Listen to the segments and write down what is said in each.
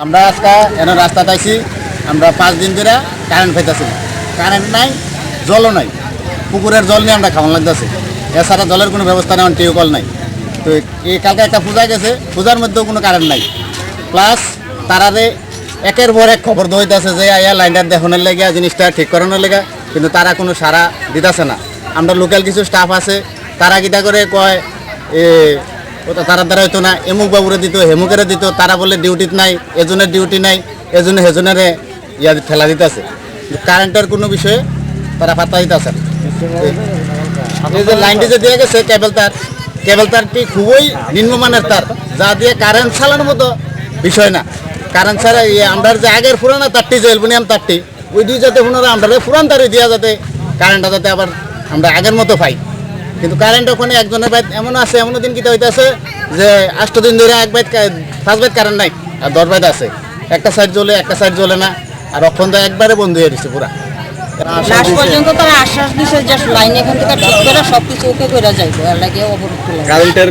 আমরা আজকে এনে রাস্তা পাইছি। আমরা 5 দিন ধরে কারেন্ট পাইতেছি না, কারেন্ট নাই, জলও নাই। পুকুরের জল নিয়ে আমরা খাওয়ান লাগতেছি, এছাড়া জলের কোনো ব্যবস্থা নেই, টিউবওয়েল নাই। তো এই কালকে একটা পূজা গেছে, পূজার মধ্যেও কোনো কারেন্ট নাই। প্লাস তারারে একের পর এক খবর দইতেছে যে আয়া লাইনটা দেখানোর লেগে, জিনিসটা ঠিক করানোর লেগে, কিন্তু তারা কোনো সাড়া দিতেছে না। আমরা লোকাল কিছু স্টাফ আছে, তারা কিটা করে কয় ওটা তারা দ্বারা হইতো না, এমুক বাবুরে দিত, হেমুকেরে দিত, তারা বলে ডিউটিত নাই, এজনের ডিউটি নাই, এজন্য হেজনেরে ইয়া ঠেলা দিতেছে। কারেন্টের কোনো বিষয়ে তারা পাত্তা দিতেছে। এই যে লাইনটি যে দিয়ে গেছে কেবল তারটি খুবই নিম্নমানের তার, যা দিয়ে কারেন্ট চালানোর মতো বিষয় না। কারেন্ট ছাড়া আমরা যে আগের পুরানো তারটি যে অ্যালুমিনিয়াম তারটি, ওই দিয়ে যাতে পুনরা আমরা পুরান তারই দিয়া যাতে কারেন্টটা যাতে আবার আমরা আগের মতো পাই। কিন্তু কারেন্ট ওখানে একজনের বাইত এমন আছে, এমন দিন কিটা হইতেছে যে 8 দিন ধরে 5 বাইত কারেন্ট নাই, আর 10 বাইত আছে। একটা সাইড জ্বলে, একটা সাইড জ্বলে না, আর অক্ষণ তো একবারে বন্ধ হয়ে গেছে পুরা। লাস্ট পর্যন্ত তারা আশ্বাস দিচ্ছে যে লাইন এখান থেকে ঠিক করে সবকিছু ওকে করে যাইবে, আর লাগে অবরোধ করে কারেন্টের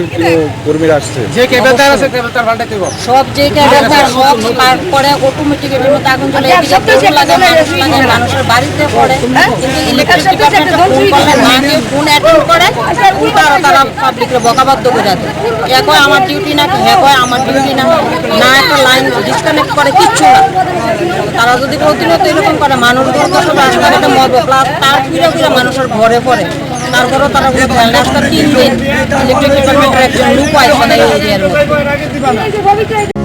কর্মীরা আসছে, যে কেবল তার আছে কেবল তার পাল্টাতে হবে সব যে কেবল তার সব স্পার্ক করে অটোমেটিক এর মধ্যে আগুন জ্বলে, এদিকে গরু লাগে, মানুষ লাগে, মানুষের বাড়িতে পড়ে। কিন্তু ইলেকট্রিক ডিপার্টমেন্টে ফোন করলে না কেউ ফোন অ্যাটেন্ড করে, উল্টা আরো তারা পাবলিকরে বকাবাধ্য করে দেয়। এ কয় আমার ডিউটি না, হ্যাঁ কয় আমার ডিউটি না, না একটা লাইন ডিসকানেক্ট করে, কিচ্ছু না। তারা যদি প্রতিনিয়ত এরকম করে, মানুষগুলো তো সব রাস্তাঘাটে মরবে, প্লাস তার ফিরে মানুষের ঘরে পড়ে। তারপরেও তারা রাস্তা 3 দিন ইলেকট্রিক ডিপার্টমেন্টের একজন লোক আইসে না এই এরিয়ার মধ্যে।